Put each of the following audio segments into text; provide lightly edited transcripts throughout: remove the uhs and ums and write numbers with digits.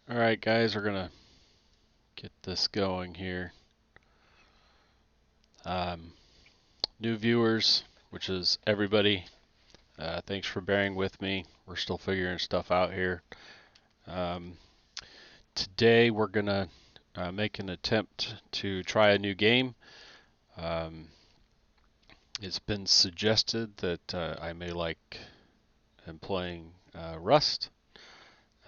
Alright guys, we're gonna get this going here. Um, New viewers, which is everybody, thanks for bearing with me. We're still figuring stuff out here. Um, Today we're gonna make an attempt to try a new game. Um, it's been suggested that I may like playing Rust.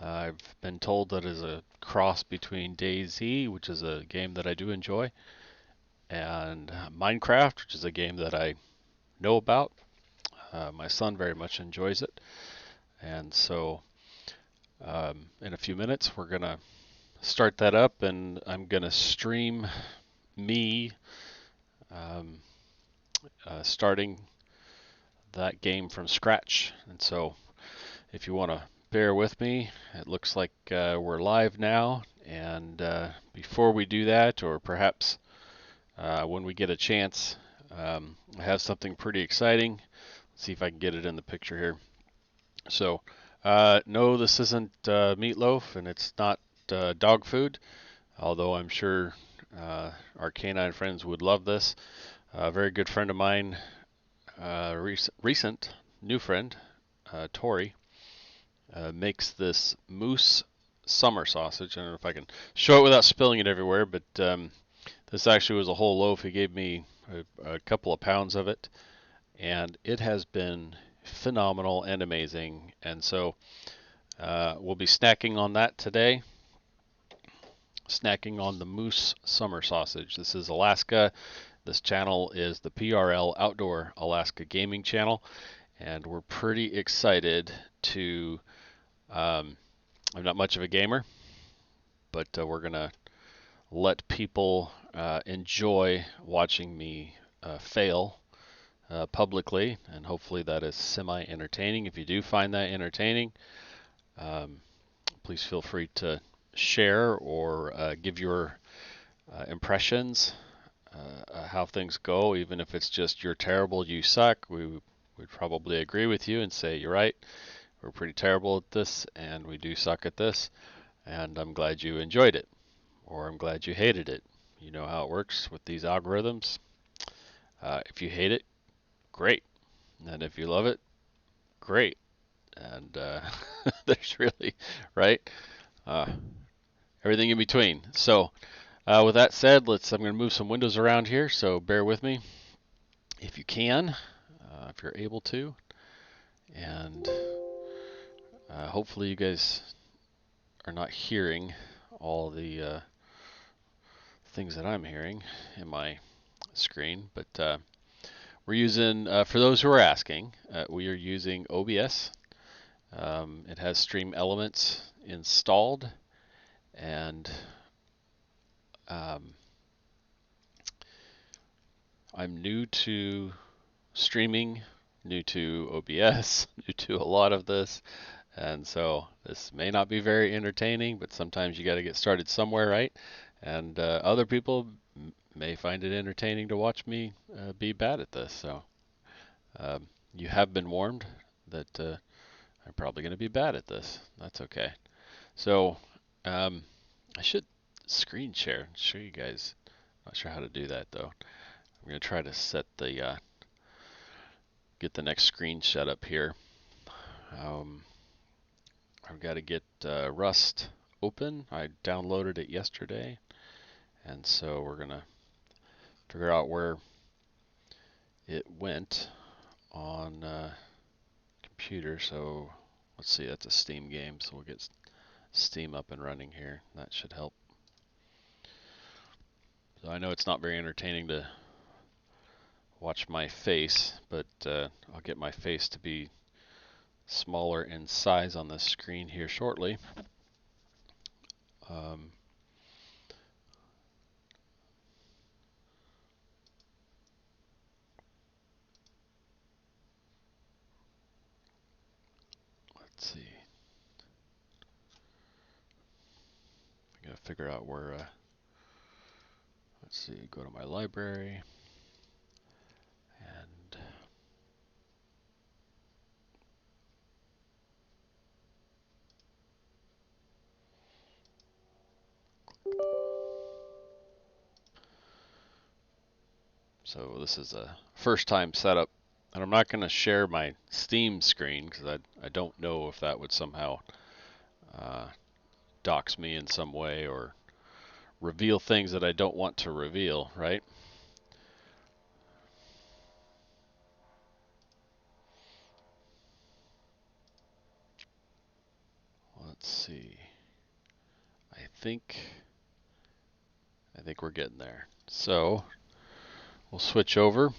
I've been told that is a cross between DayZ, which is a game that I do enjoy, and Minecraft, which is a game that I know about. My son very much enjoys it, and so in a few minutes we're gonna start that up, and I'm gonna stream me um, starting that game from scratch. And so if you want to bear with me, it looks like we're live now. And before we do that, or perhaps when we get a chance, I have something pretty exciting. Let's see if I can get it in the picture here. So, no, this isn't meatloaf, and it's not dog food, although I'm sure our canine friends would love this. A very good friend of mine, recent new friend, Tori, makes this moose summer sausage. I don't know if I can show it without spilling it everywhere, but this actually was a whole loaf. He gave me a couple of pounds of it, and it has been phenomenal and amazing. And so we'll be snacking on that today. Snacking on the moose summer sausage. This is Alaska. This channel is the PRL Outdoor Alaska Gaming channel, and we're pretty excited to. I'm not much of a gamer, but we're gonna let people enjoy watching me fail publicly, and hopefully that is semi-entertaining. If you do find that entertaining, um, please feel free to share or give your impressions, how things go, even if it's just you're terrible, you suck. We would probably agree with you and say you're right. We're pretty terrible at this, and we do suck at this. And I'm glad you enjoyed it, or I'm glad you hated it. You know how it works with these algorithms. If you hate it, great. And if you love it, great. And there's really, right? Uh, Everything in between. So, with that said, I'm going to move some windows around here, so bear with me if you can, if you're able to. And hopefully you guys are not hearing all the things that I'm hearing in my screen. But we're using, for those who are asking, we are using OBS. It has Stream Elements installed, and um, I'm new to streaming, new to OBS, new to a lot of this, and so this may not be very entertaining, but sometimes you got to get started somewhere, right? And other people may find it entertaining to watch me be bad at this. So you have been warned that I'm probably going to be bad at this. That's okay. So um, I should screen share and show you guys. Not sure how to do that though. I'm going to try to set the get the next screen set up here. Um, I've got to get Rust open. I downloaded it yesterday, and so we're going to figure out where it went on computer. So let's see, that's a Steam game, so we'll get Steam up and running here. That should help. So I know it's not very entertaining to watch my face, but I'll get my face to be smaller in size on the screen here shortly. Um, let's see. I gotta figure out where. Let's see. Go to my library and So this is a first time setup, and I'm not going to share my Steam screen because I don't know if that would somehow dox me in some way or reveal things that I don't want to reveal, right? Let's see. I think we're getting there. So we'll switch over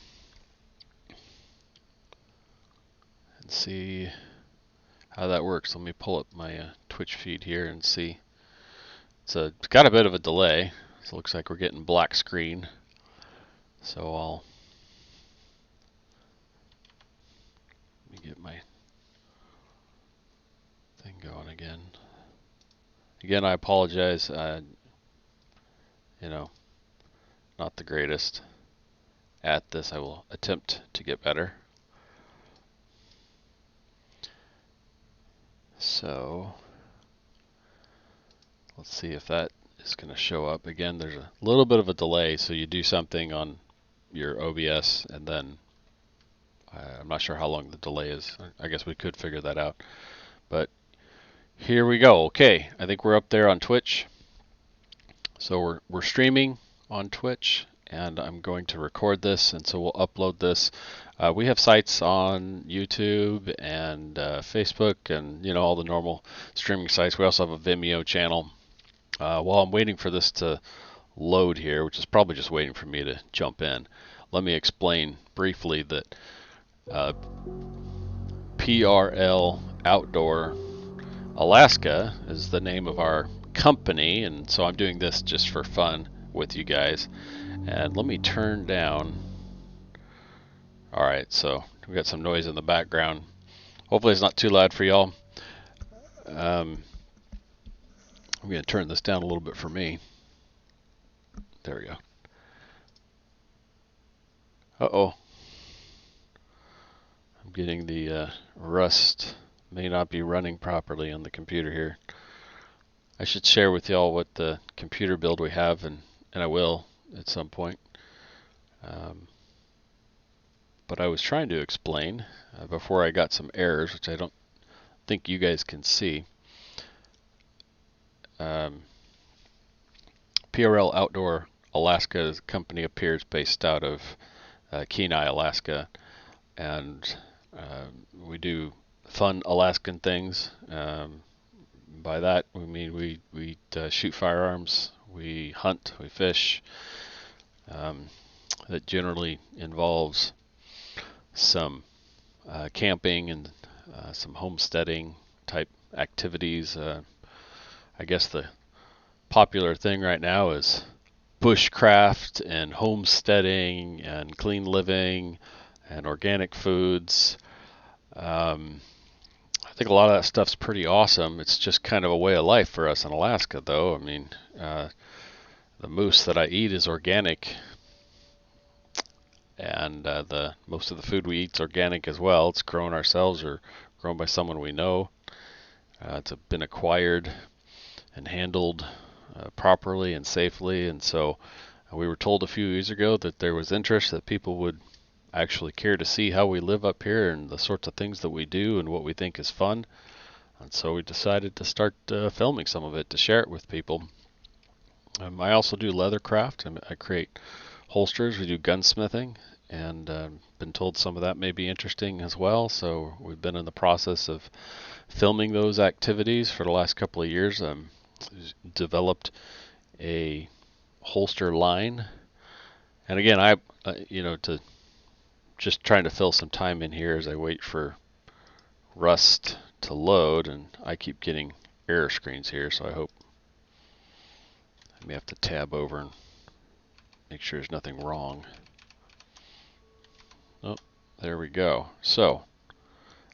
and see how that works. Let me pull up my Twitch feed here and see. It's got a bit of a delay, so it looks like we're getting black screen. So let me get my thing going again. Again, I apologize. You know, not the greatest at this. I will attempt to get better. So let's see if that is going to show up. Again, there's a little bit of a delay, so you do something on your OBS and then I'm not sure how long the delay is. I guess we could figure that out. But here we go. Okay, I think we're up there on Twitch. So we're streaming on Twitch, and I'm going to record this, and so we'll upload this. We have sites on YouTube and Facebook, and all the normal streaming sites. We also have a Vimeo channel. While I'm waiting for this to load here, which is probably just waiting for me to jump in, let me explain briefly that PRL Outdoor Alaska is the name of our company, and so I'm doing this just for fun with you guys. And let me turn down. Alright, so we got some noise in the background. Hopefully it's not too loud for y'all. I'm going to turn this down a little bit for me. There we go. Uh-oh. I'm getting the Rust may not be running properly on the computer here. I should share with y'all what the computer build we have, and I will at some point. But I was trying to explain before I got some errors, which I don't think you guys can see. PRL Outdoor Alaska company appears based out of Kenai, Alaska, and we do fun Alaskan things. By that we mean we shoot firearms, we hunt, we fish. That generally involves some camping and some homesteading type activities. I guess the popular thing right now is bushcraft and homesteading and clean living and organic foods. I think a lot of that stuff's pretty awesome. It's just kind of a way of life for us in Alaska, though. I mean, the moose that I eat is organic, and the most of the food we eat is organic as well. It's grown ourselves or grown by someone we know. It's been acquired and handled properly and safely, and so we were told a few years ago that there was interest, that people would actually care to see how we live up here and the sorts of things that we do and what we think is fun. And so we decided to start filming some of it to share it with people. I also do leathercraft. I create holsters. We do gunsmithing, and been told some of that may be interesting as well. So we've been in the process of filming those activities for the last couple of years. Developed a holster line, and again, I to just trying to fill some time in here as I wait for Rust to load, and I keep getting error screens here, so I hope I may have to tab over and make sure there's nothing wrong. Oh, there we go. So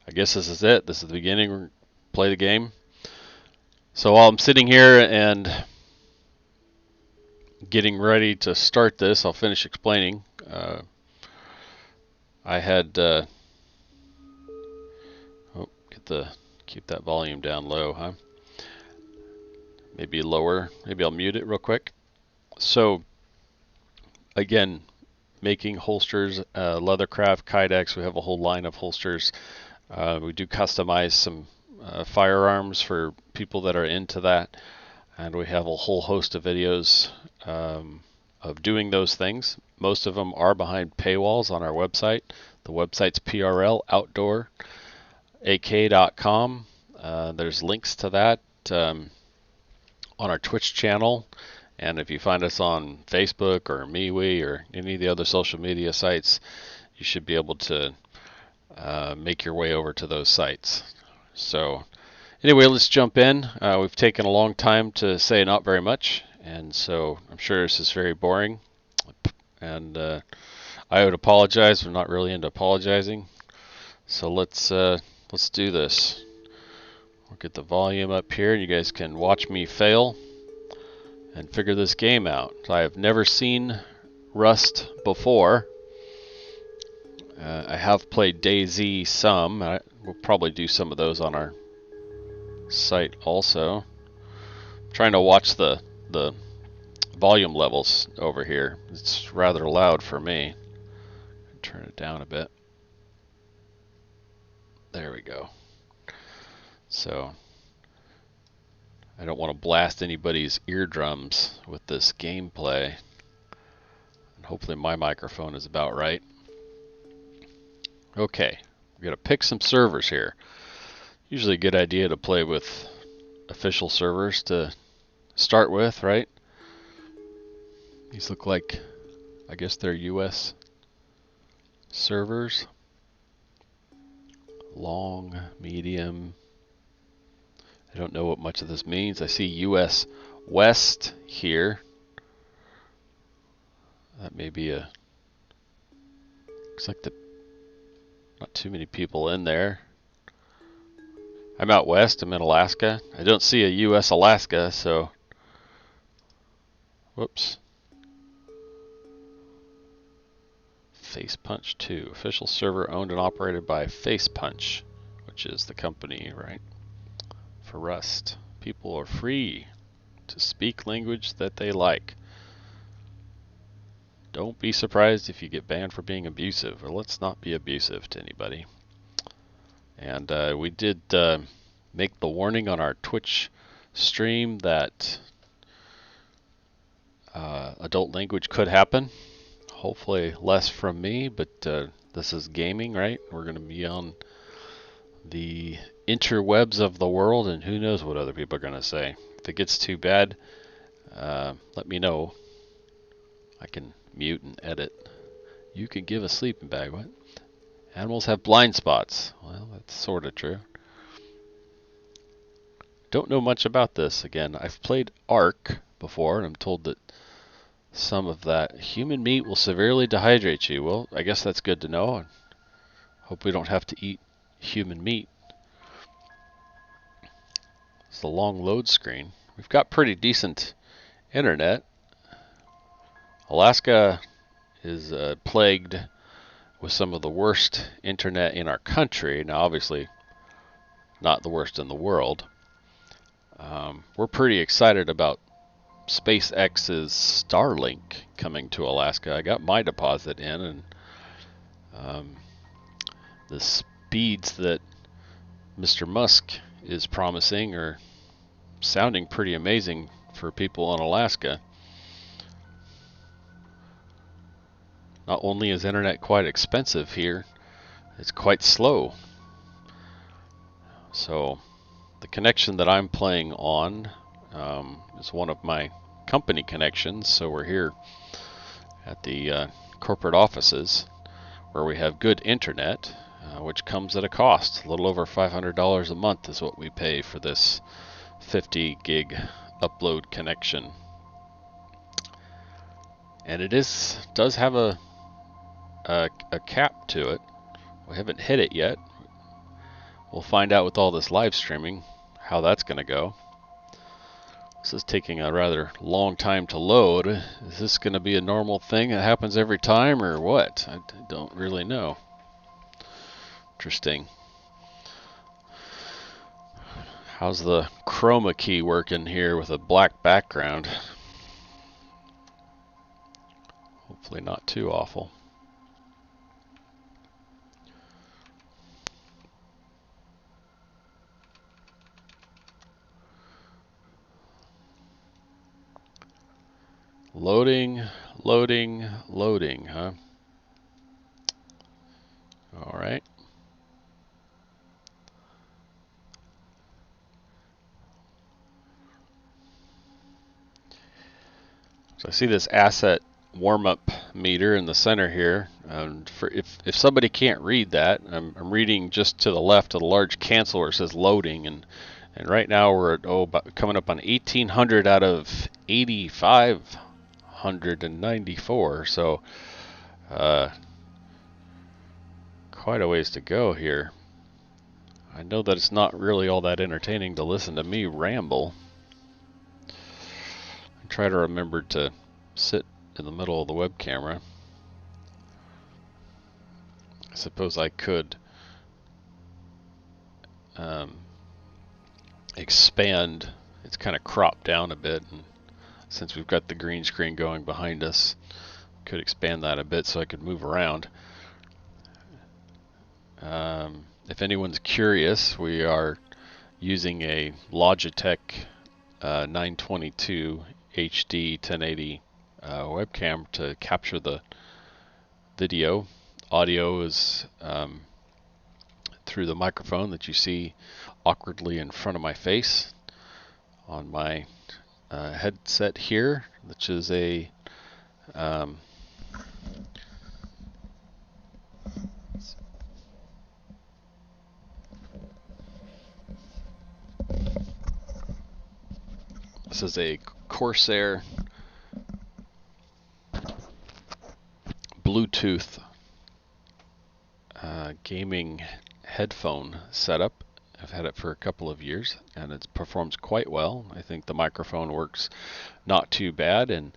I guess this is it. This is the beginning. We're play the game. So while I'm sitting here and getting ready to start this, I'll finish explaining. I had keep that volume down low, huh? Maybe lower. Maybe I'll mute it real quick. So again, making holsters, leathercraft, kydex. We have a whole line of holsters. We do customize some firearms for people that are into that, and we have a whole host of videos of doing those things. Most of them are behind paywalls on our website. The website's PRL Outdoor AK.com. There's links to that on our Twitch channel, and if you find us on Facebook or MeWe or any of the other social media sites, you should be able to make your way over to those sites. So anyway, let's jump in. We've taken a long time to say not very much, and so I'm sure this is very boring, and I would apologize. I'm not really into apologizing, so let's do this. We'll get the volume up here, and you guys can watch me fail and figure this game out. I have never seen Rust before. I have played DayZ some. We'll probably do some of those on our site also. I'm trying to watch the volume levels over here. It's rather loud for me. Turn it down a bit. There we go. So I don't want to blast anybody's eardrums with this gameplay. And hopefully my microphone is about right. Okay, we're going to pick some servers here. Usually a good idea to play with official servers to start with, right? These look like, I guess they're US servers. Long, medium. I don't know what much of this means. I see US West here. That may be a... Looks like not too many people in there. I'm out west. I'm in Alaska. I don't see a US Alaska, so... Whoops. Face Punch 2. Official server owned and operated by Face Punch, which is the company, right? For Rust. People are free to speak language that they like. Don't be surprised if you get banned for being abusive, or let's not be abusive to anybody. And we did make the warning on our Twitch stream that adult language could happen. Hopefully less from me, but this is gaming, right? We're going to be on the interwebs of the world, and who knows what other people are going to say. If it gets too bad, let me know. I can mute and edit. You can give a sleeping bag. What? Animals have blind spots. Well, that's sort of true. Don't know much about this. Again, I've played Ark before, and I'm told that some of that human meat will severely dehydrate you. Well, I guess that's good to know. I hope we don't have to eat human meat. It's the long load screen. We've got pretty decent internet. Alaska is plagued with some of the worst internet in our country. Now, obviously, not the worst in the world. We're pretty excited about SpaceX's Starlink coming to Alaska. I got my deposit in, and the speeds that Mr. Musk is promising are sounding pretty amazing for people in Alaska. Not only is internet quite expensive here, it's quite slow. So the connection that I'm playing on is one of my company connections, so we're here at the corporate offices where we have good internet, which comes at a cost. A little over $500 a month is what we pay for this 50 gig upload connection. And it does have a cap to it. We haven't hit it yet. We'll find out with all this live streaming how that's going to go. This is taking a rather long time to load. Is this going to be a normal thing that happens every time, or what? I don't really know. Interesting. How's the chroma key working here with a black background? Hopefully not too awful. Loading, loading, loading, huh? All right. So I see this asset warm-up meter in the center here. And if somebody can't read that, I'm reading just to the left of the large cancel where it says loading, and right now we're at about coming up on 1,800 out of 8,594. So quite a ways to go here. I know that it's not really all that entertaining to listen to me ramble. I try to remember to sit in the middle of the web camera. I suppose I could expand. It's kind of cropped down a bit, and since we've got the green screen going behind us, could expand that a bit so I could move around. If anyone's curious, we are using a Logitech 922 HD 1080 webcam to capture the video. Audio is through the microphone that you see awkwardly in front of my face on my headset here, which is a this is a Corsair Bluetooth gaming headphone setup. I've had it for a couple of years, and it performs quite well. I think the microphone works not too bad. And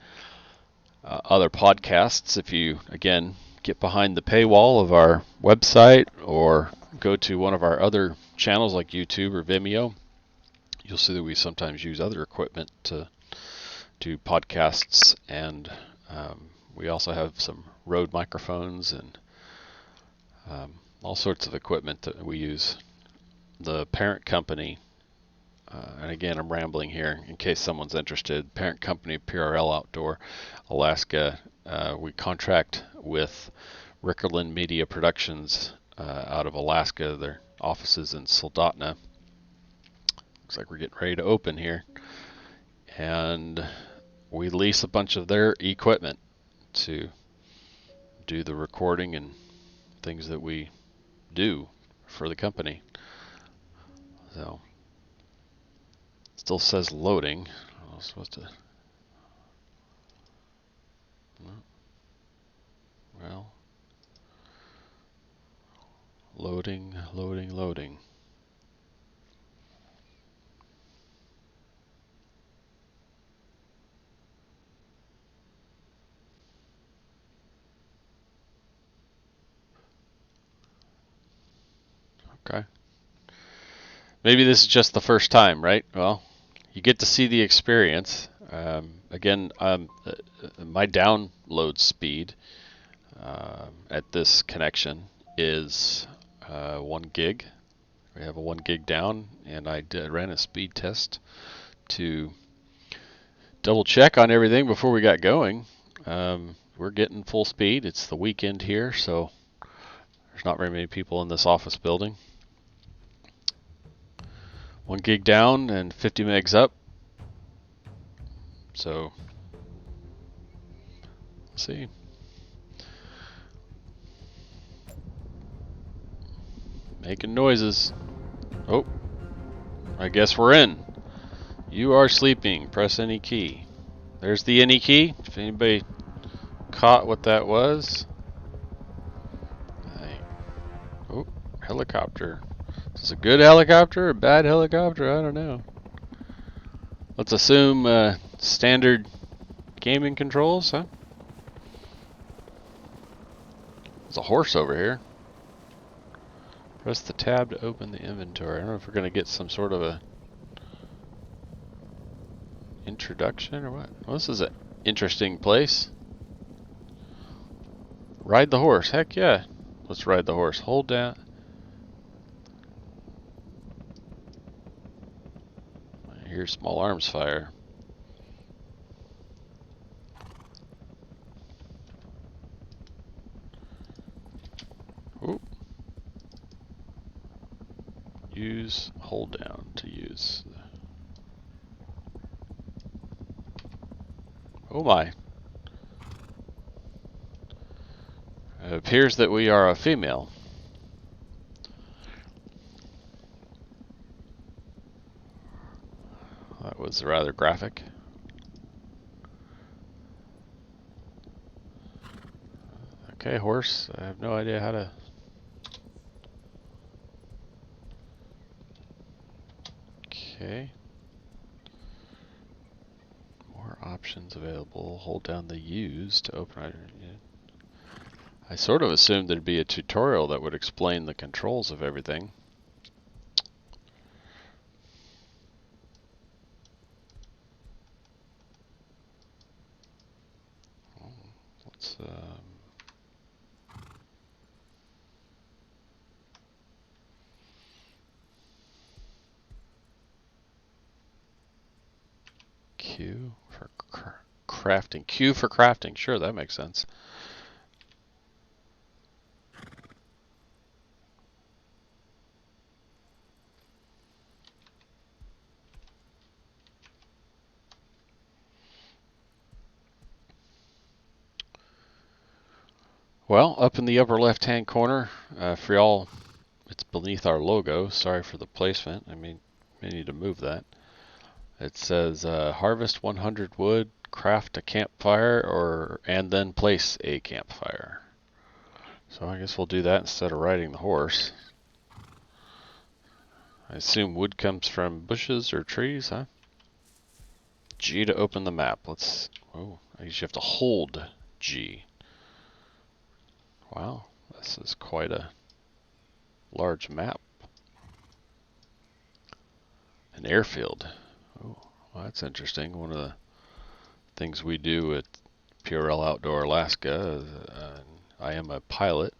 other podcasts, if you, again, get behind the paywall of our website or go to one of our other channels like YouTube or Vimeo, you'll see that we sometimes use other equipment to do podcasts, and we also have some Rode microphones and all sorts of equipment that we use. The parent company, and again I'm rambling here in case someone's interested, parent company PRL Outdoor Alaska, we contract with Rickerland Media Productions out of Alaska. Their offices in Soldotna. Looks like we're getting ready to open here, and we lease a bunch of their equipment to do the recording and things that we do for the company. So still says loading. I was supposed to. Well, loading, loading, loading. Okay. Maybe this is just the first time, right? Well, you get to see the experience. Again, my download speed at this connection is 1 gig. We have a 1 gig down, and I ran a speed test to double check on everything before we got going. We're getting full speed. It's the weekend here, so there's not very many people in this office building. 1 gig down and 50 megs up. So, let's see. Making noises. Oh, I guess we're in. You are sleeping. Press any key. There's the any key. If anybody caught what that was. Oh, helicopter. Is this a good helicopter or a bad helicopter? I don't know. Let's assume standard gaming controls, huh? There's a horse over here. Press the tab to open the inventory. I don't know if we're going to get some sort of a introduction or what. Well, this is an interesting place. Ride the horse. Heck yeah. Let's ride the horse. Hold down. I hear small arms fire. Ooh. Use, hold down to use. Oh my. It appears that we are a female. That was rather graphic. Okay, horse. I have no idea how to... Okay. More options available. Hold down the use to open it. I sort of assumed there'd be a tutorial that would explain the controls of everything. Let's Q for crafting. Q for crafting. Sure, that makes sense. Well, up in the upper left-hand corner, for y'all, it's beneath our logo. Sorry for the placement. I mean, we need to move that. It says harvest 100 wood, craft a campfire, and then place a campfire. So I guess we'll do that instead of riding the horse. I assume wood comes from bushes or trees, huh? G to open the map. Let's. Oh, I guess you have to hold G. Wow, this is quite a large map. An airfield. Oh, well, that's interesting. One of the things we do at PRL Outdoor Alaska, I am a pilot,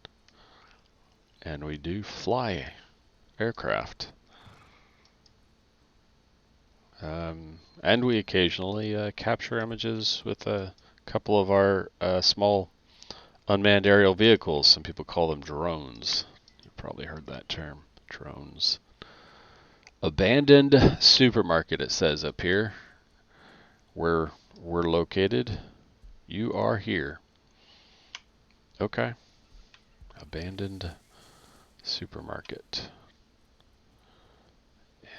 and we do fly aircraft. And we occasionally capture images with a couple of our small unmanned aerial vehicles. Some people call them drones. You've probably heard that term, drones. Abandoned supermarket, it says up here. Where we're located. You are here. Okay. Abandoned supermarket.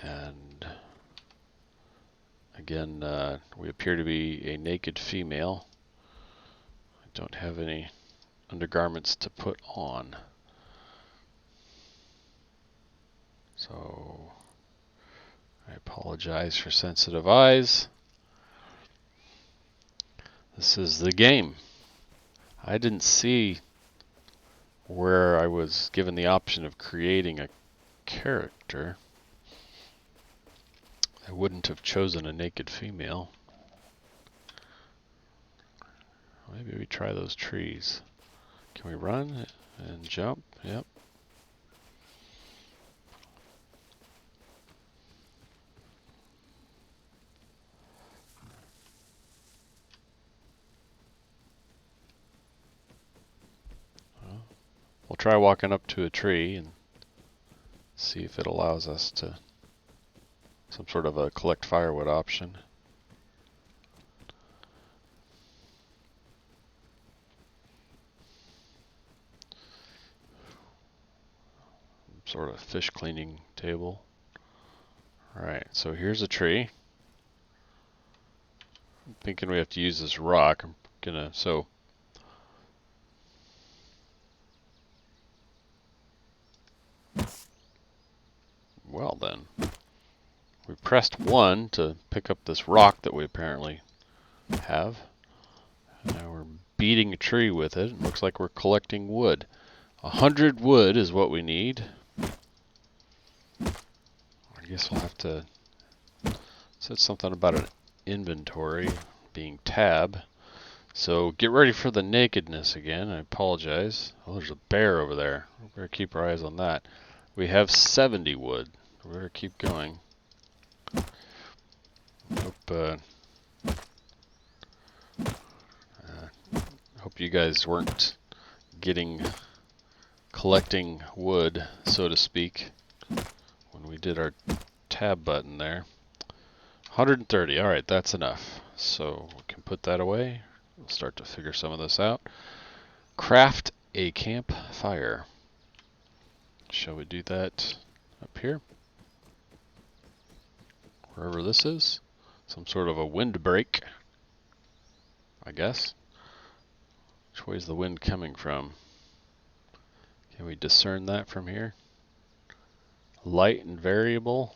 And again, we appear to be a naked female. I don't have any undergarments to put on. So I apologize for sensitive eyes. This is the game. I didn't see where I was given the option of creating a character. I wouldn't have chosen a naked female. Maybe we try those trees. Can we run and jump? Yep. Well, we'll try walking up to a tree and see if it allows us to some sort of a collect firewood option. Sort of fish cleaning table. Alright, so here's a tree. I'm thinking we have to use this rock. I'm gonna, so well then. We pressed 1 to pick up this rock that we apparently have. Now we're beating a tree with it. It looks like we're collecting wood. 100 wood is what we need. I guess we'll have to set something about an inventory being tab. So get ready for the nakedness again. I apologize. Oh, there's a bear over there. We better keep our eyes on that. We have 70 wood. We better keep going. Hope you guys weren't collecting wood, so to speak, when we did our tab button there. 130. All right, that's enough. So we can put that away. We'll start to figure some of this out. Craft a campfire. Shall we do that up here? Wherever this is. Some sort of a windbreak, I guess. Which way is the wind coming from? Can we discern that from here? Light and variable.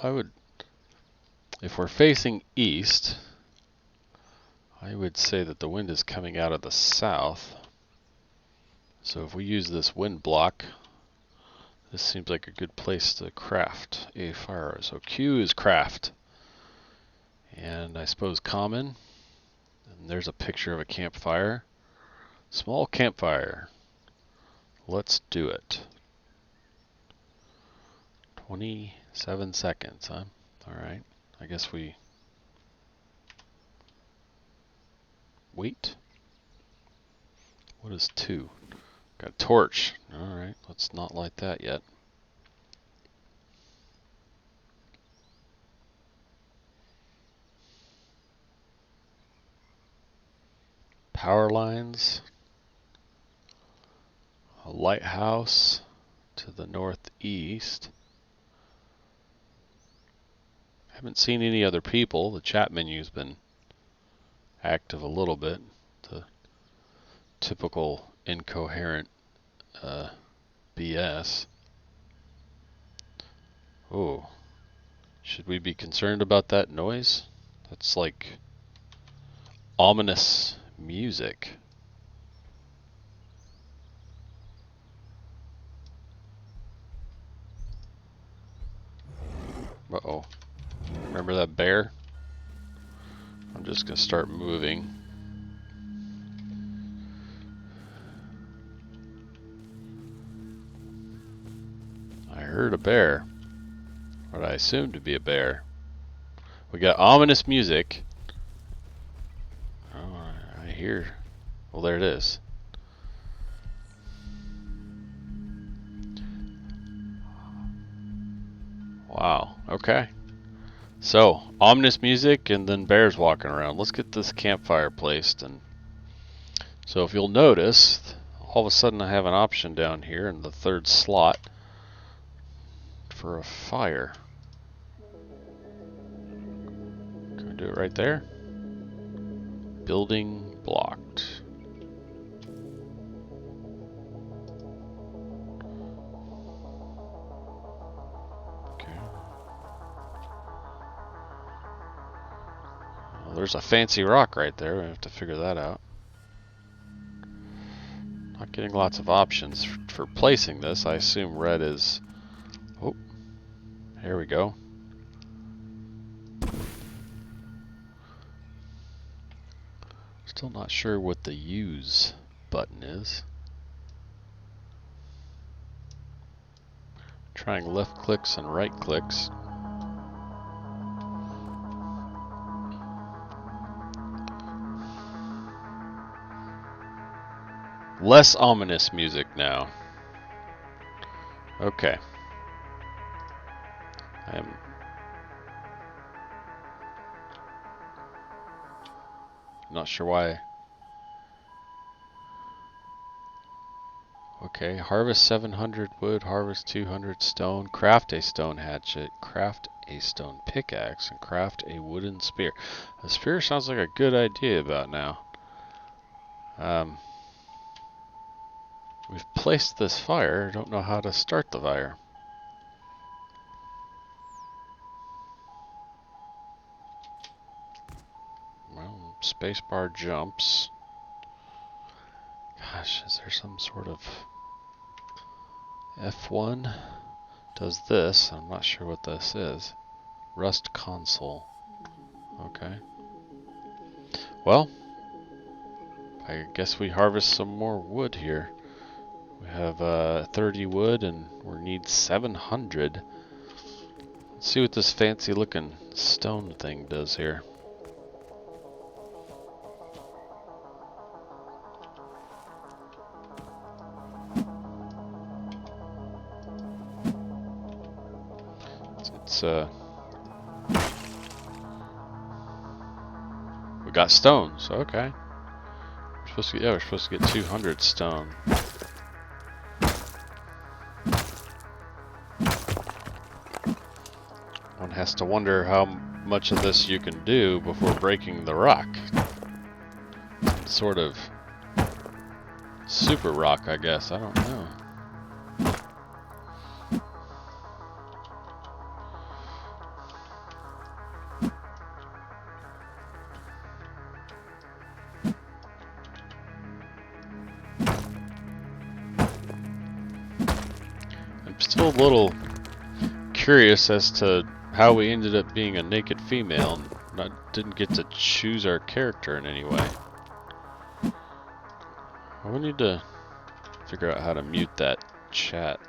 Well, if we're facing east, I would say that the wind is coming out of the south. So if we use this wind block, this seems like a good place to craft a fire. So Q is craft. And I suppose common. And there's a picture of a campfire. Small campfire. Let's do it. 27 seconds, huh? Alright. I guess we wait. What is 2? Got a torch. Alright, let's not light that yet. Power lines. A lighthouse to the northeast. Haven't seen any other people. The chat menu's been active a little bit. The typical incoherent BS. Oh, should we be concerned about that noise? That's like ominous music. Uh-oh. Remember that bear? I'm just gonna start moving. I heard a bear. What I assumed to be a bear. We got ominous music. Oh, I hear. Well, there it is. Wow. Okay. So, ominous music and then bears walking around. Let's get this campfire placed. And so if you'll notice, all of a sudden I have an option down here in the third slot for a fire. Can we do it right there? Building blocked. Okay. Well, there's a fancy rock right there. We have to figure that out. Not getting lots of options for placing this. I assume red is... Oh, here we go. Still not sure what the use button is. Trying left clicks and right clicks. Less ominous music now. Okay. I am not sure why. Okay, harvest 700 wood, harvest 200 stone, craft a stone hatchet, craft a stone pickaxe, and craft a wooden spear. A spear sounds like a good idea about now. We've placed this fire. I don't know how to start the fire. Well, spacebar jumps. Gosh, is there some sort of F1 does this? I'm not sure what this is. Rust console. Okay. Well, I guess we harvest some more wood here. We have 30 wood and we need 700. Let's see what this fancy looking stone thing does here. It's we got stones. Okay. We're supposed to get 200 stone. One has to wonder how much of this you can do before breaking the rock. Some sort of super rock, I guess. I don't know. I'm still a little curious as to how we ended up being a naked female and didn't get to choose our character in any way. We need to figure out how to mute that chat.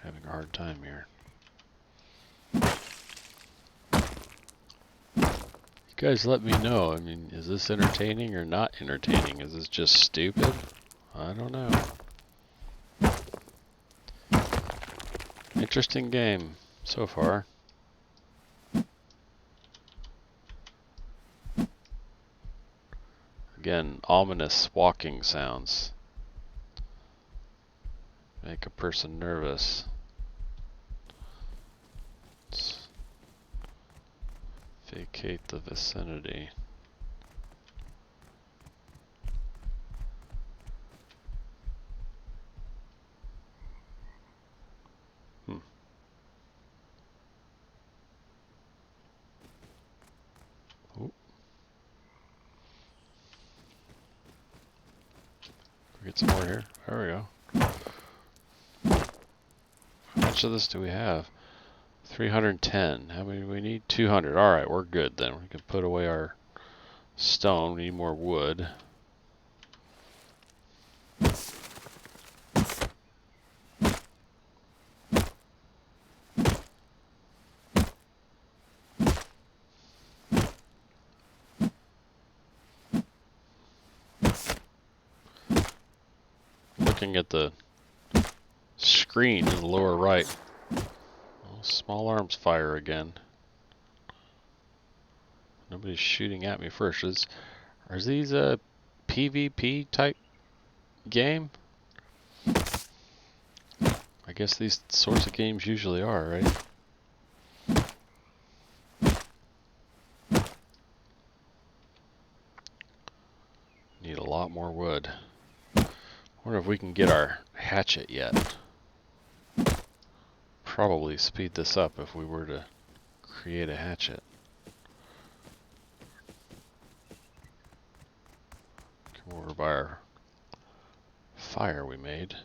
Having a hard time here. You guys let me know. I mean, is this entertaining or not entertaining? Is this just stupid? I don't know. Interesting game so far. Again, ominous walking sounds. Make a person nervous. Let's vacate the vicinity. Ooh. Get some more here. There we go. How much of this do we have? 310. How many do we need? 200. Alright, we're good then. We can put away our stone. We need more wood. Looking at the screen in the lower right. Oh, small arms fire again. Nobody's shooting at me first. Are these a PvP type game? I guess these sorts of games usually are, right? Need a lot more wood. Wonder if we can get our hatchet yet. Probably speed this up if we were to create a hatchet. Come over by our fire we made.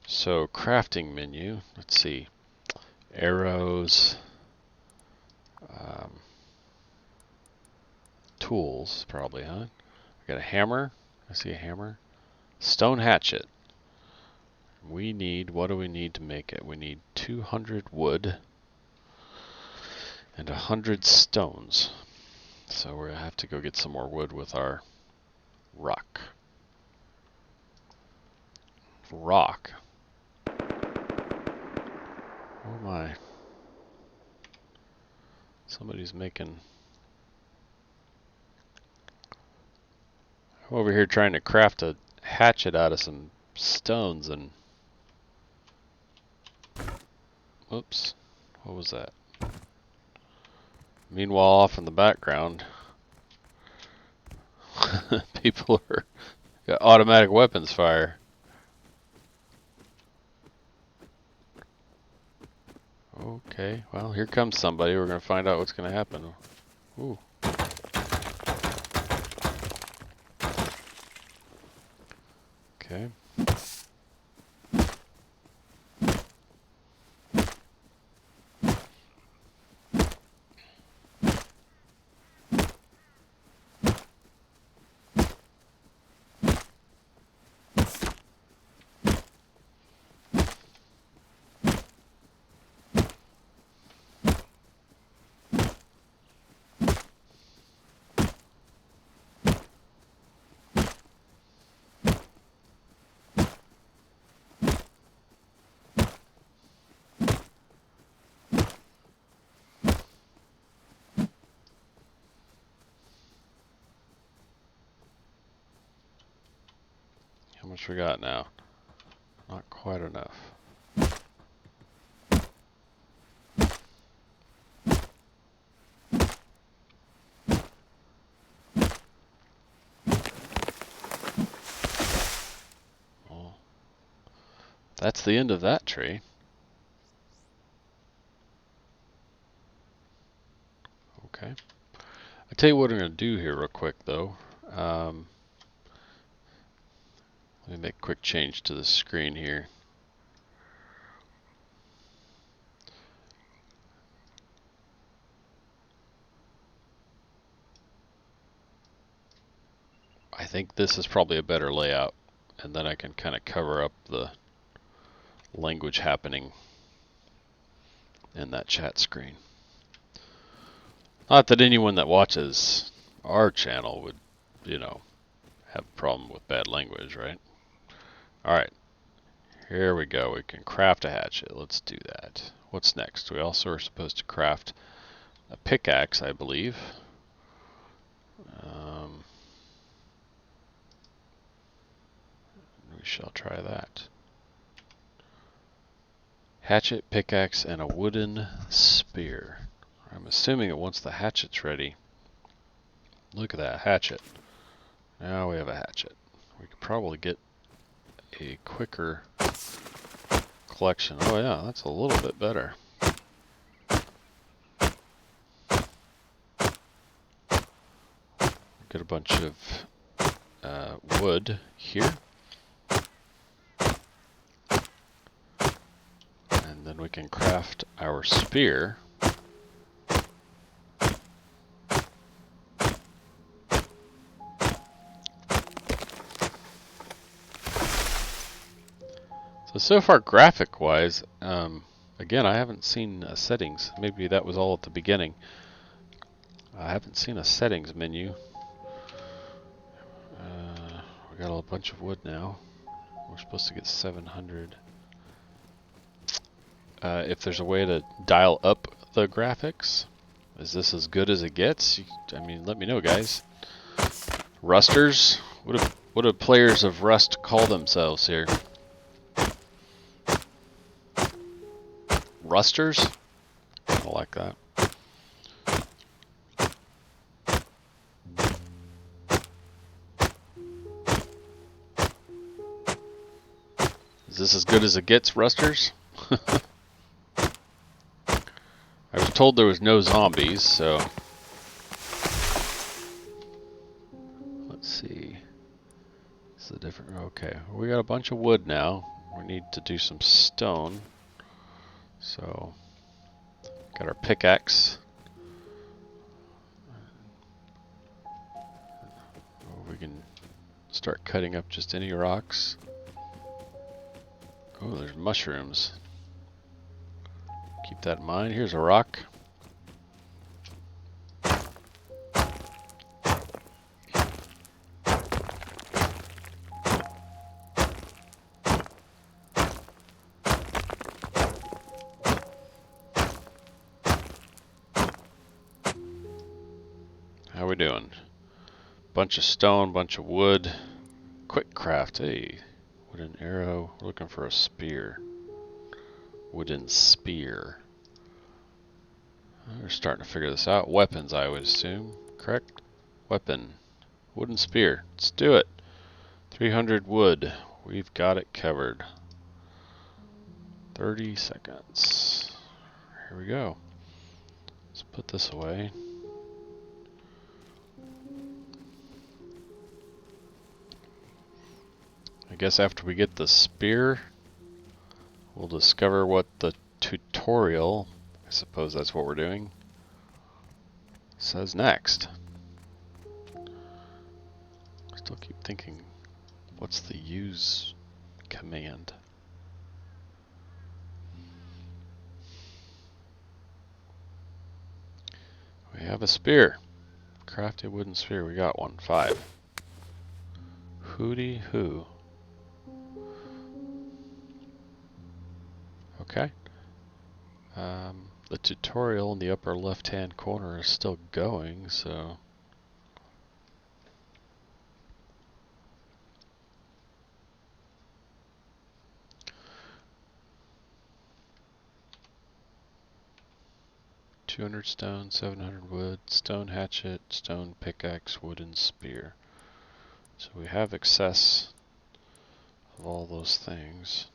So crafting menu, let's see. Arrows, tools probably, huh? I got a hammer. I see a hammer. Stone hatchet. We need, what do we need to make it? We need 200 wood and 100 stones. So we're gonna have to go get some more wood with our rock. Rock. Oh my. Somebody's making... I'm over here trying to craft a hatchet out of some stones and... Oops. What was that? Meanwhile, off in the background, people are got automatic weapons fire. Okay, well, here comes somebody. We're gonna find out what's gonna happen. Ooh. Okay. How much we got now? Not quite enough. Well, that's the end of that tree. Okay. I tell you what I'm going to do here real quick though. Let me make a quick change to the screen here. I think this is probably a better layout, and then I can kind of cover up the language happening in that chat screen. Not that anyone that watches our channel would, you know, have a problem with bad language, right? Alright, here we go. We can craft a hatchet. Let's do that. What's next? We also are supposed to craft a pickaxe, I believe. We shall try that. Hatchet, pickaxe, and a wooden spear. I'm assuming that once the hatchet's ready, look at that hatchet. Now we have a hatchet. We could probably get a quicker collection. Oh yeah, that's a little bit better. Get a bunch of wood here. And then we can craft our spear. So far graphic-wise, again, I haven't seen settings. Maybe that was all at the beginning. I haven't seen a settings menu. We got a bunch of wood now. We're supposed to get 700. If there's a way to dial up the graphics, is this as good as it gets? I mean, let me know, guys. Rusters? What do players of Rust call themselves here? Rusters? I like that. Is this as good as it gets, Rusters? I was told there was no zombies, so... Let's see. This is different. Okay, we got a bunch of wood now. We need to do some stone. So, got our pickaxe. We can start cutting up just any rocks. Oh, there's mushrooms. Keep that in mind. Here's a rock. How we doing? Bunch of stone, bunch of wood. Quick craft. Hey, wooden arrow. We're looking for a spear. Wooden spear. We're starting to figure this out. Weapons, I would assume. Correct? Weapon. Wooden spear. Let's do it. 300 wood. We've got it covered. 30 seconds. Here we go. Let's put this away. guess after we get the spear, we'll discover what the tutorial, I suppose that's what we're doing, says next. Still keep thinking, what's the use command? We have a spear. Crafted wooden spear. We got one. 5. Hooty hoo. Okay. The tutorial in the upper left-hand corner is still going, so... $200 stone, 700 wood, stone hatchet, stone pickaxe, wooden spear. So we have excess of all those things.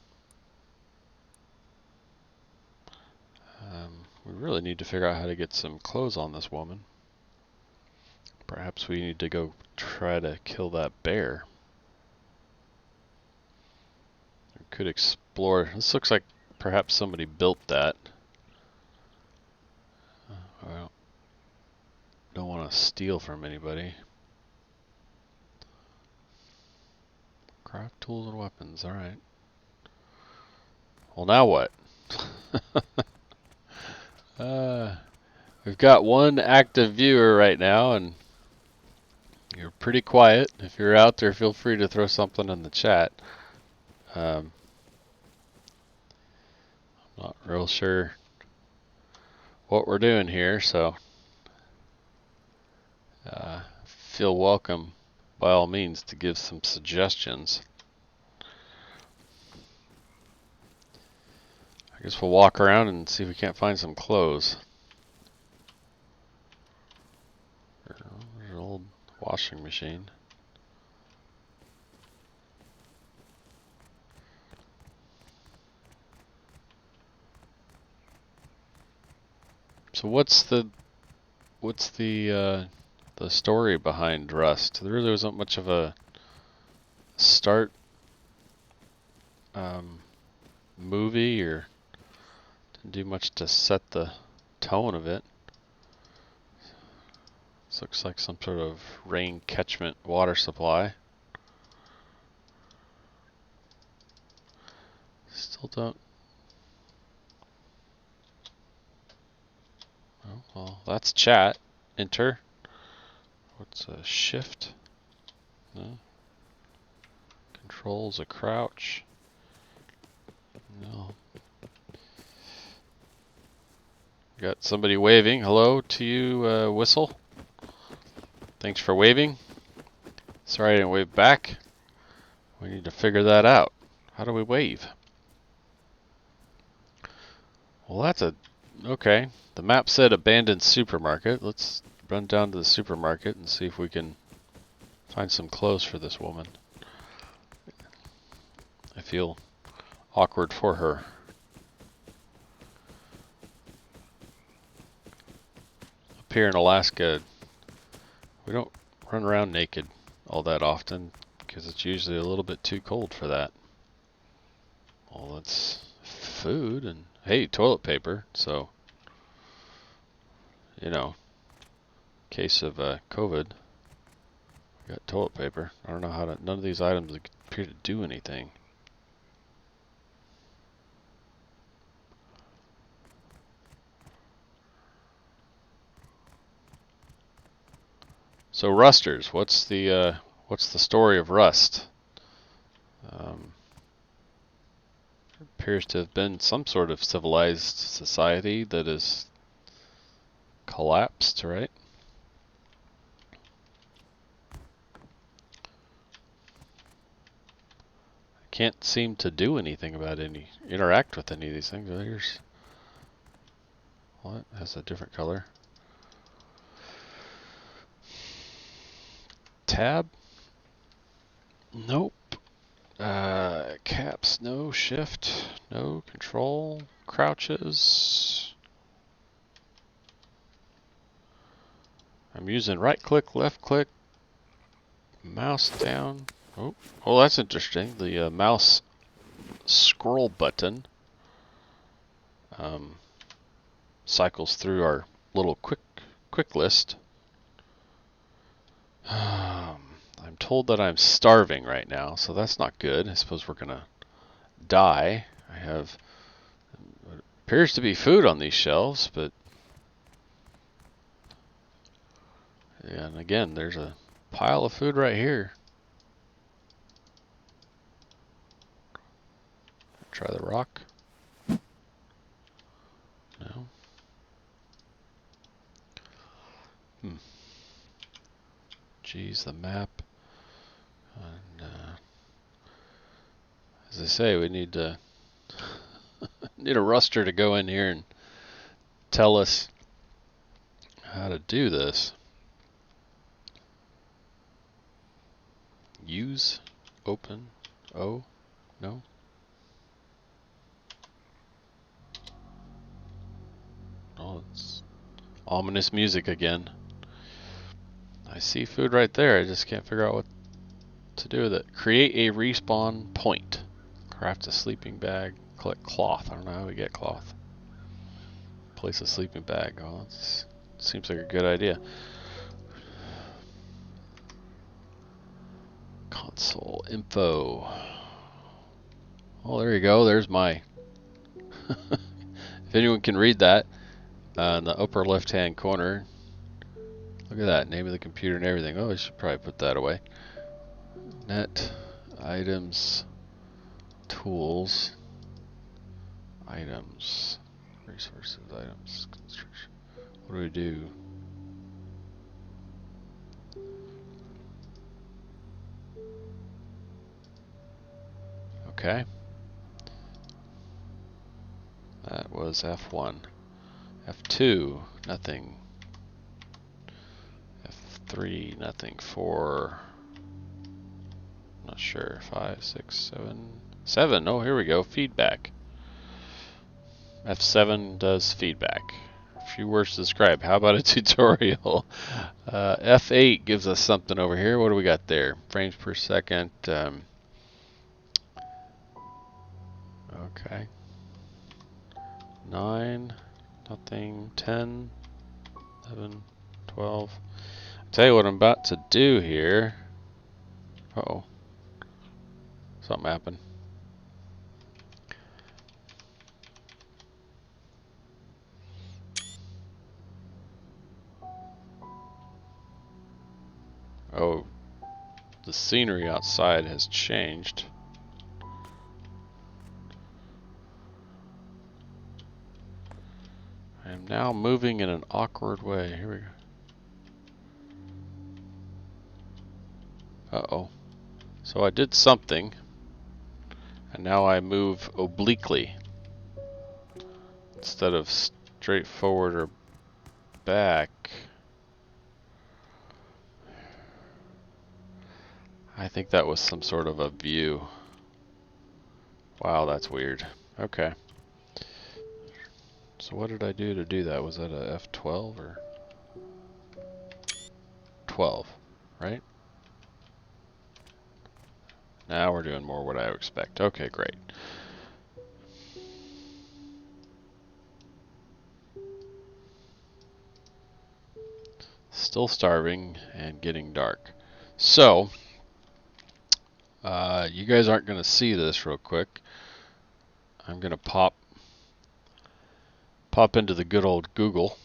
We really need to figure out how to get some clothes on this woman. Perhaps we need to go try to kill that bear. We could explore. This looks like perhaps somebody built that. Well, don't want to steal from anybody. Craft tools and weapons, alright. Well, now what? We've got one active viewer right now, and you're pretty quiet. If you're out there, feel free to throw something in the chat. I'm not real sure what we're doing here, so feel welcome by all means to give some suggestions. I guess we'll walk around and see if we can't find some clothes. There's an old washing machine. So what's the story behind Rust? There really wasn't much of a start movie, or didn't do much to set the tone of it. This looks like some sort of rain catchment water supply. Still don't. Oh, well, that's chat. Enter. What's a shift? No. Controls a crouch. No. Got somebody waving. Hello to you, Whistle. Thanks for waving. Sorry I didn't wave back. We need to figure that out. How do we wave? Well, that's okay. The map said abandoned supermarket. Let's run down to the supermarket and see if we can find some clothes for this woman. I feel awkward for her. Up here in Alaska, we don't run around naked all that often because it's usually a little bit too cold for that. Well, it's food and, hey, toilet paper, so, you know, case of COVID, we got toilet paper. I don't know how to, none of these items appear to do anything. So Rusters, what's the story of Rust? Appears to have been some sort of civilized society that has collapsed, right? I can't seem to do anything about interact with any of these things. Here's what has a different color. Tab? Nope. Caps, no. Shift, no. Control, crouches. I'm using right click, left click, mouse down. Oh, well, that's interesting. The mouse scroll button cycles through our little quick list. I'm told that I'm starving right now, so that's not good. I suppose we're gonna die. I have what appears to be food on these shelves, but yeah, and again, there's a pile of food right here. Try the rock. No. Geez, the map. And, as I say, we need to need a ruster to go in here and tell us how to do this. Use, open, no. Oh, it's ominous music again. I see food right there. I just can't figure out what to do with it. Create a respawn point. Craft a sleeping bag. Collect cloth. I don't know how we get cloth. Place a sleeping bag. Oh, that seems like a good idea. Console info. Oh, there you go. There's my. If anyone can read that, in the upper left-hand corner. Look at that. Name of the computer and everything. Oh, I should probably put that away. Net, items, tools, items, resources, items, construction. What do we do? Okay. That was F1. F2, nothing. F3, nothing. 4, not sure. 5, 6, 7. 7, oh, here we go. Feedback. F7 does feedback. A few words to describe. How about a tutorial? F8 gives us something over here. What do we got there? Frames per second. Okay. 9, nothing. 10, 11, 12. I'll tell you what I'm about to do here. Uh-oh. Something happened. Oh, the scenery outside has changed. I am now moving in an awkward way. Here we go. Uh-oh. So I did something, and now I move obliquely instead of straight forward or back. I think that was some sort of a view. Wow, that's weird. Okay. So what did I do to do that? Was that a F12 or 12, right? Now we're doing more what I would expect. Okay, great. Still starving and getting dark. So, you guys aren't going to see this real quick. I'm going to pop into the good old Google.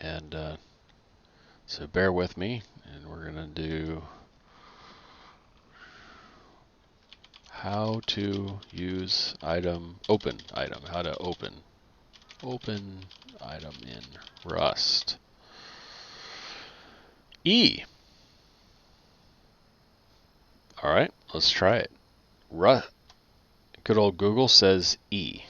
And so bear with me. And we're going to do how to use item, open item, how to open item in Rust. E. All right, let's try it. Good old Google says E.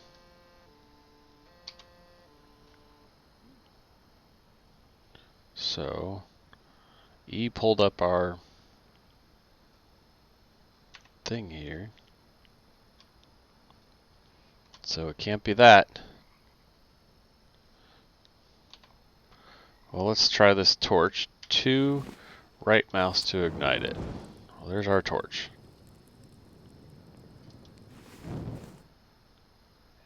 So E pulled up our thing here. So it can't be that. Well, let's try this torch. 2 right mouse to ignite it. Well, there's our torch.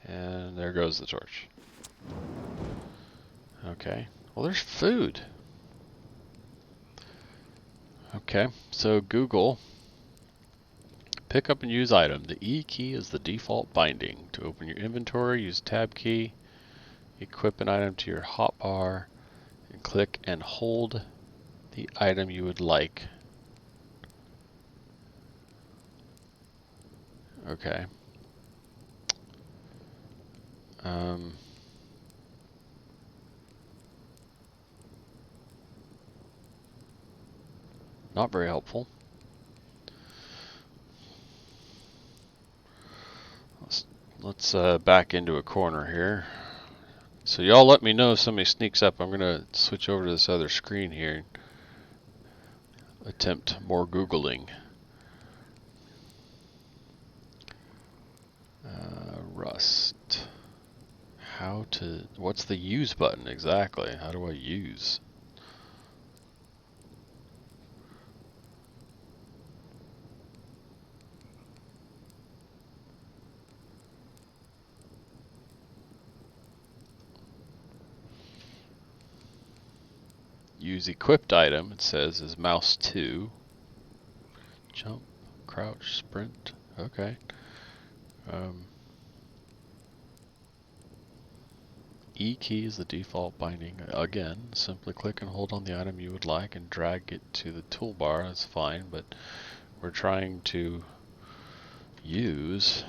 And there goes the torch. Okay. Well, there's food. Okay, so Google, pick up and use item. The E key is the default binding. To open your inventory, use tab key. Equip an item to your hotbar and click and hold the item you would like. Okay. Not very helpful. Let's back into a corner here. So y'all let me know if somebody sneaks up. I'm going to switch over to this other screen here and attempt more Googling. Rust. What's the use button exactly? How do I use? Use equipped item, it says, is mouse 2. Jump, crouch, sprint. Okay. E key is the default binding. Again, simply click and hold on the item you would like and drag it to the toolbar. That's fine, but we're trying to use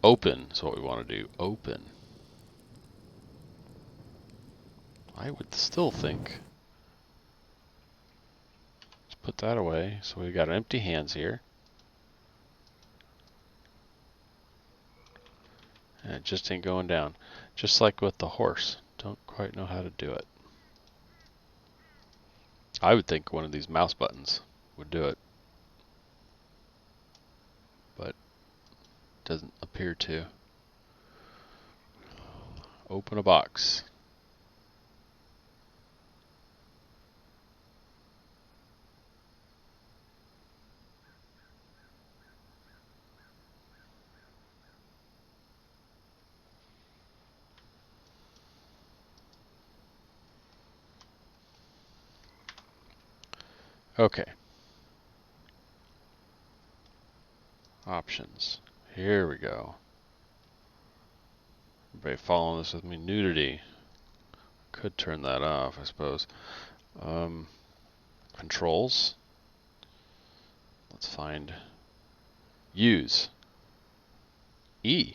open is what we want to do. Open. I would still think. Let's put that away. So we've got empty hands here. And it just ain't going down. Just like with the horse. Don't quite know how to do it. I would think one of these mouse buttons would do it. But doesn't appear to. Open a box. Okay. Options. Here we go. Everybody following this with me? Nudity. Could turn that off, I suppose. Controls. Let's find use. E.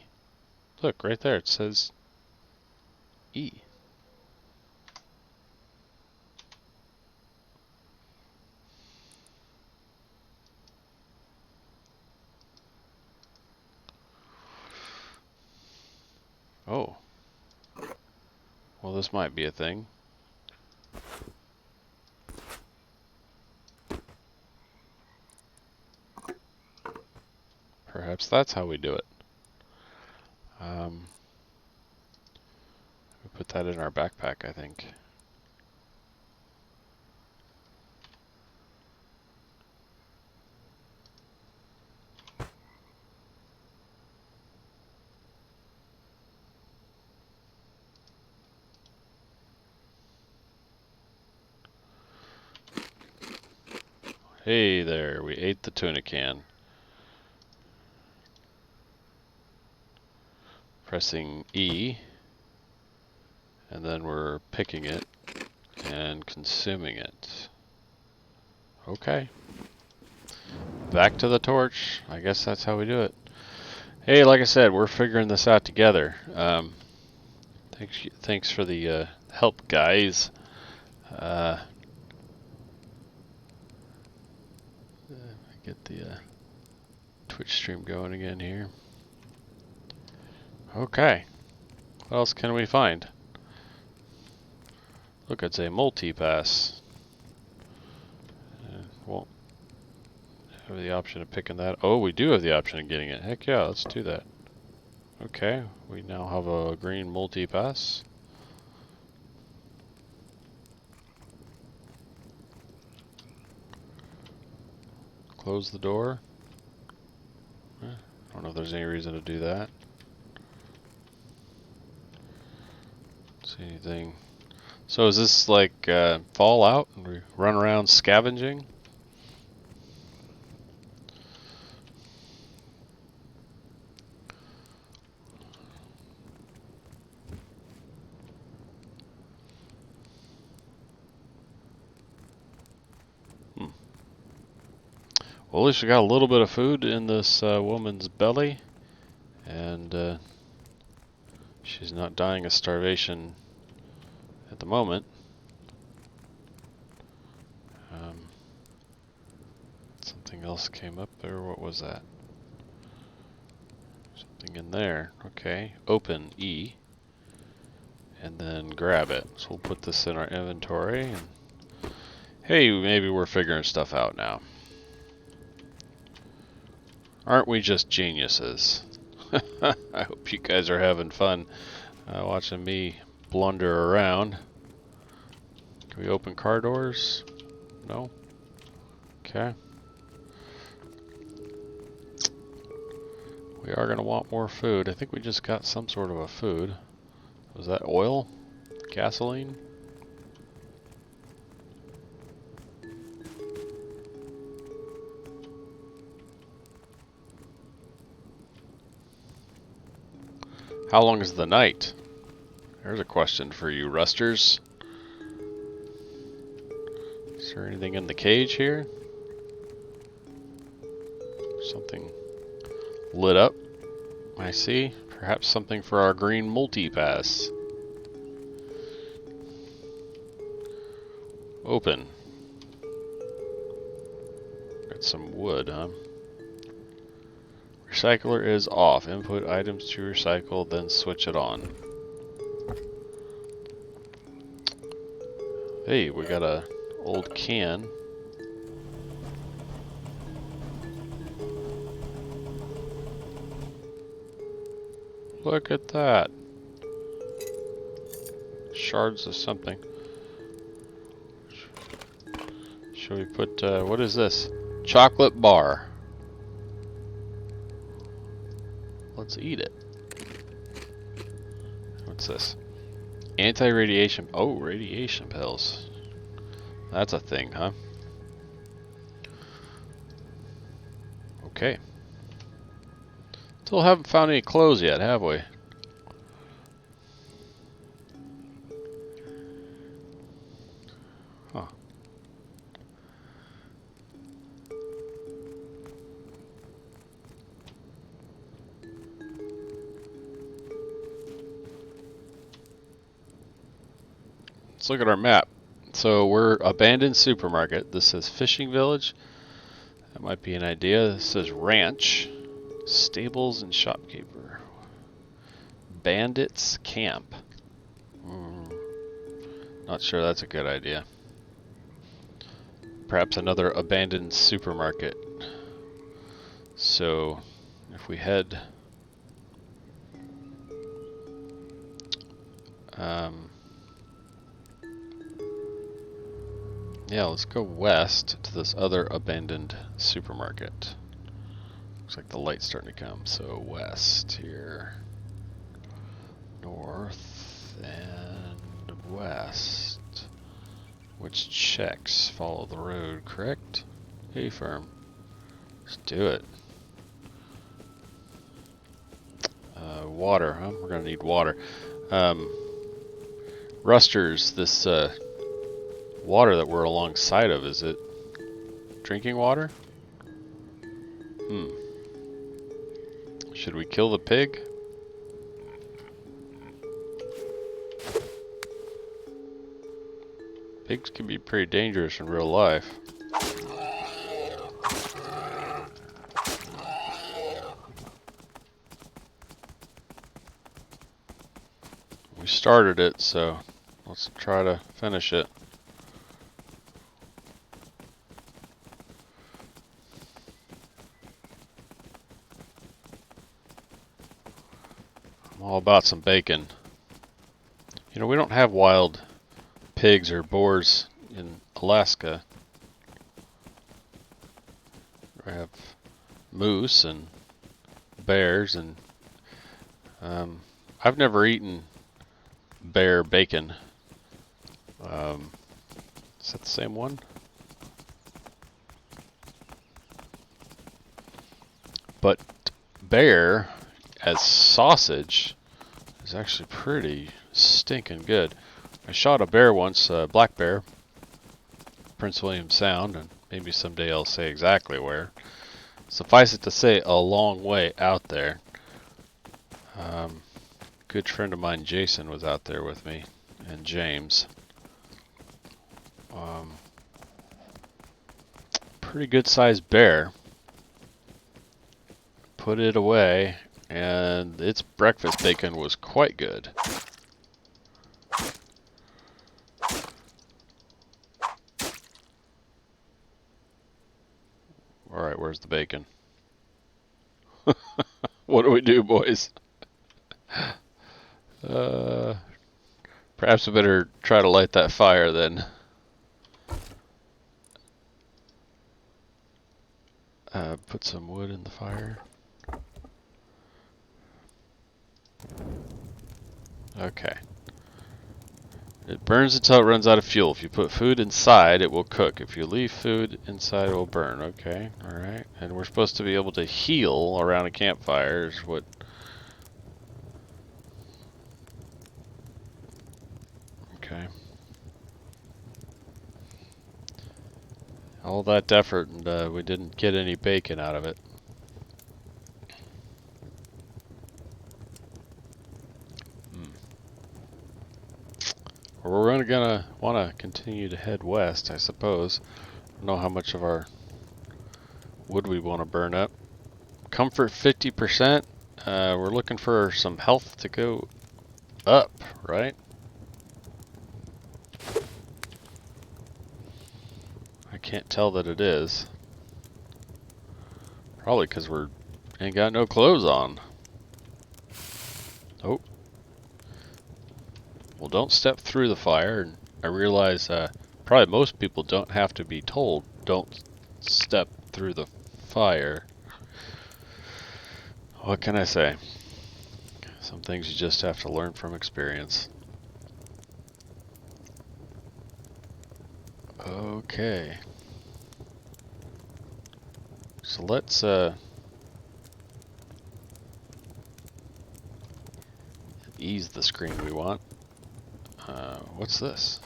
Look, right there it says E. Oh. Well, this might be a thing. Perhaps that's how we do it. We put that in our backpack, I think. Hey there, we ate the tuna can. Pressing E, and then we're picking it and consuming it. Okay. Back to the torch. I guess that's how we do it. Hey, like I said, we're figuring this out together. Thanks for the help, guys. Get the Twitch stream going again here. Okay. What else can we find? Look, it's a multi-pass. Won't have the option of picking that. Oh, we do have the option of getting it. Heck yeah, let's do that. Okay, we now have a green multi-pass. Close the door. I don't know if there's any reason to do that. See anything? So is this like Fallout and we run around scavenging? Well, at least we got a little bit of food in this woman's belly, and she's not dying of starvation at the moment. Something else came up there. What was that? Something in there. Okay. Open E. And then grab it. So we'll put this in our inventory. And hey, maybe we're figuring stuff out now. Aren't we just geniuses? I hope you guys are having fun watching me blunder around. Can we open car doors? No? Okay. We are going to want more food. I think we just got some sort of a food. Was that oil? Gasoline? How long is the night? There's a question for you rusters. Is there anything in the cage here? Something lit up, I see. Perhaps something for our green multi-pass. Open. Got some wood, huh? Recycler is off. Input items to recycle, then switch it on. Hey, we got a old can. Look at that. Shards of something. Should we put, what is this? Chocolate bar. Let's eat it. What's this? Anti-radiation. Oh, radiation pills. That's a thing, huh? Okay. Still haven't found any clothes yet, have we? Huh. Let's look at our map. So we're abandoned supermarket. This says fishing village. That might be an idea. This says ranch, stables and shopkeeper. Bandits camp. Not sure that's a good idea. Perhaps another abandoned supermarket. So if we head yeah, let's go west to this other abandoned supermarket. Looks like the light's starting to come, so west here. North and west. Which checks follow the road, correct? Hey, firm. Let's do it. Water, huh? We're gonna need water. Rusters, this water that we're alongside of, is it drinking water? Should we kill the pig? Pigs can be pretty dangerous in real life. We started it, so let's try to finish it. I'm all about some bacon. You know, we don't have wild pigs or boars in Alaska. We have moose and bears, and I've never eaten bear bacon. Is that the same one? But bear as sausage is actually pretty stinking good. I shot a bear once, a black bear, Prince William Sound, and maybe someday I'll say exactly where. Suffice it to say, a long way out there. Good friend of mine, Jason, was out there with me, and James. Pretty good sized bear. Put it away, and its breakfast bacon was quite good. Alright, where's the bacon? What do we do, boys? Perhaps we better try to light that fire then. Put some wood in the fire. Okay. It burns until it runs out of fuel. If you put food inside, it will cook. If you leave food inside, it will burn. Okay, alright. And we're supposed to be able to heal around a campfire is what... Okay. All that effort, and we didn't get any bacon out of it. We're gonna want to continue to head west, I suppose. I don't know how much of our wood we want to burn up. Comfort 50%. We're looking for some health to go up, right? I can't tell that it is. Probably because we ain't got no clothes on. Oh. Well, don't step through the fire. And I realize probably most people don't have to be told don't step through the fire. What can I say? Some things you just have to learn from experience. Okay. So let's ease the screen we want. What's this?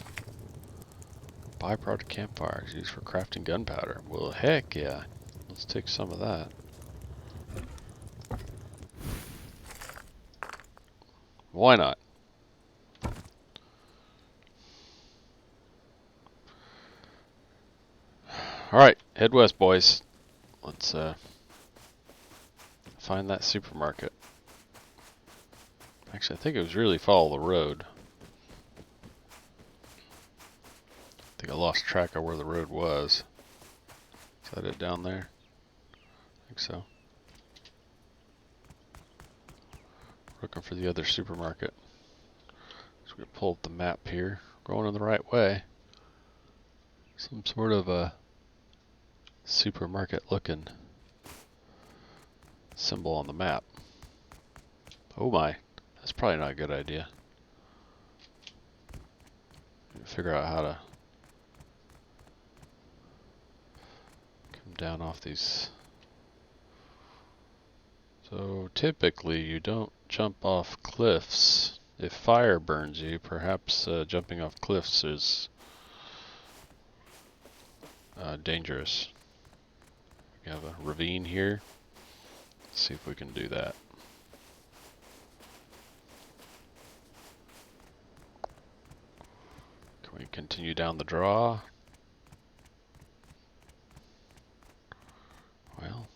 Byproduct campfires used for crafting gunpowder. Well, heck yeah. Let's take some of that. Why not? Alright, head west, boys. Let's find that supermarket. Actually, I think it was really follow the road. I think I lost track of where the road was. Is that it down there? I think so. Looking for the other supermarket. So we pull up the map here. Going in the right way. Some sort of a supermarket looking symbol on the map. Oh my, that's probably not a good idea. Figure out how to come down off these. So typically you don't jump off cliffs. If fire burns you, perhaps jumping off cliffs is dangerous. We have a ravine here. Let's see if we can do that. Can we continue down the draw? Well,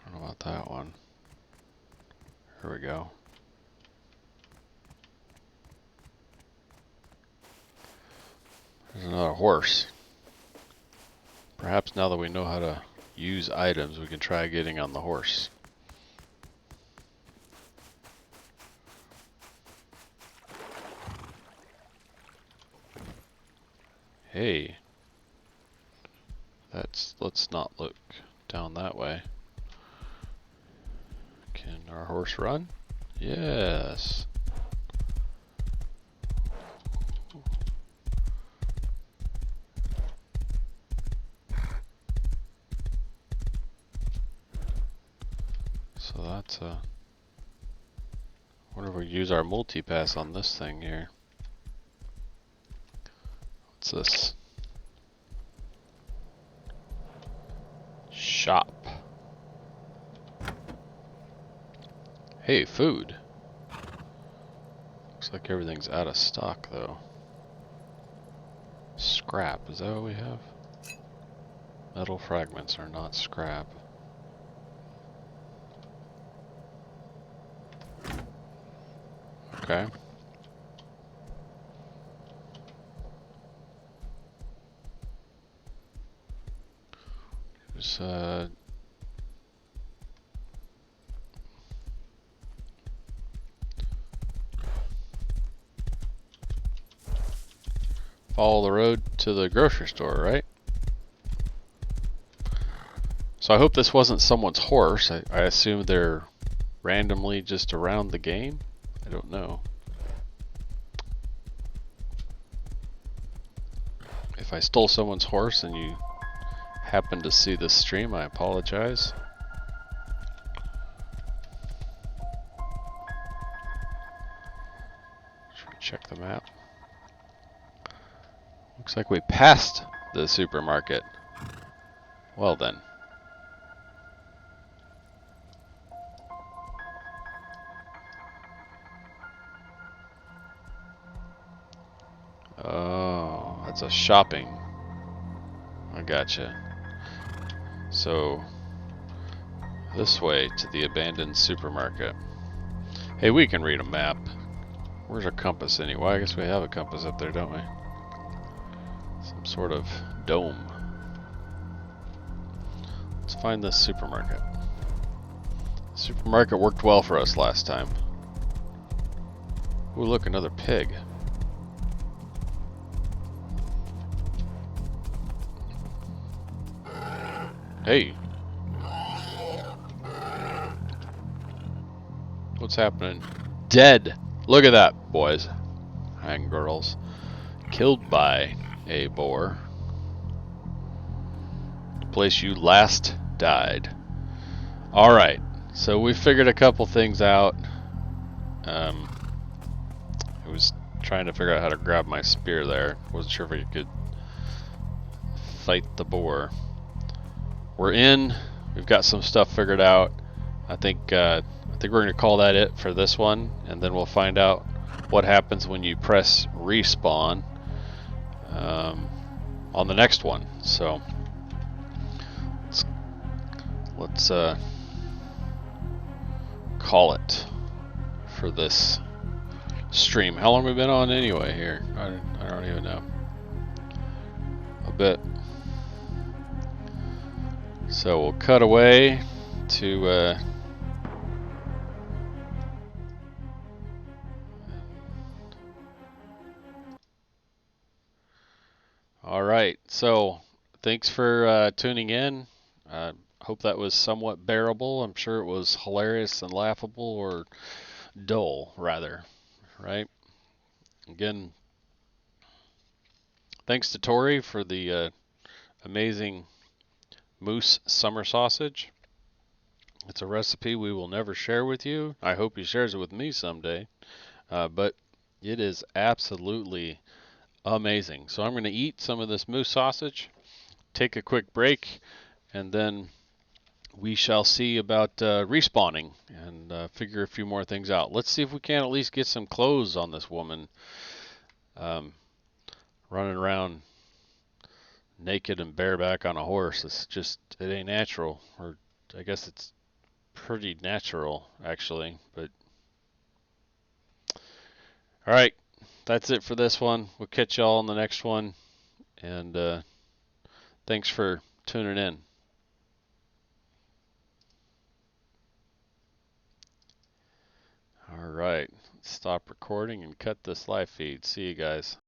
I don't know about that one. Here we go. There's another horse. Perhaps now that we know how to use items, we can try getting on the horse. Hey. let's not look down that way. Can our horse run? Yes. So that's a. Wonder if we use our multi-pass on this thing here. What's this? Shop. Hey, food. Looks like everything's out of stock though. Scrap, is that what we have? Metal fragments are not scrap. Okay. Just follow the road to the grocery store, right? So I hope this wasn't someone's horse. I assume they're randomly just around the game. I don't know. If I stole someone's horse and you happen to see this stream, I apologize. Should we check the map? Looks like we passed the supermarket. Well then. Oh, that's a shopping. I gotcha. So, this way to the abandoned supermarket. Hey, we can read a map. Where's our compass anyway? I guess we have a compass up there, don't we? Some sort of dome. Let's find this supermarket. Supermarket worked well for us last time. Ooh, look, another pig. Hey. What's happening? Dead. Look at that, boys and girls. Killed by a boar. The place you last died. Alright, so we figured a couple things out. I was trying to figure out how to grab my spear there. Wasn't sure if we could fight the boar. We're in. We've got some stuff figured out. I think we're going to call that it for this one, and then we'll find out what happens when you press respawn on the next one. So let's call it for this stream. How long have we been on anyway here? I don't even know. A bit. So we'll cut away to all right, so thanks for tuning in. Hope that was somewhat bearable. I'm sure it was hilarious and laughable, or dull rather, right? Again, thanks to Tori for the amazing moose summer sausage. It's a recipe we will never share with you. I hope he shares it with me someday, but it is absolutely amazing. So I'm going to eat some of this moose sausage, take a quick break, and then we shall see about respawning and figure a few more things out. Let's see if we can at least get some clothes on this woman running around naked and bareback on a horse. It's just, it ain't natural. Or I guess it's pretty natural, actually. But all right, that's it for this one. We'll catch y'all on the next one. And thanks for tuning in. All right, stop recording and cut this live feed. See you guys.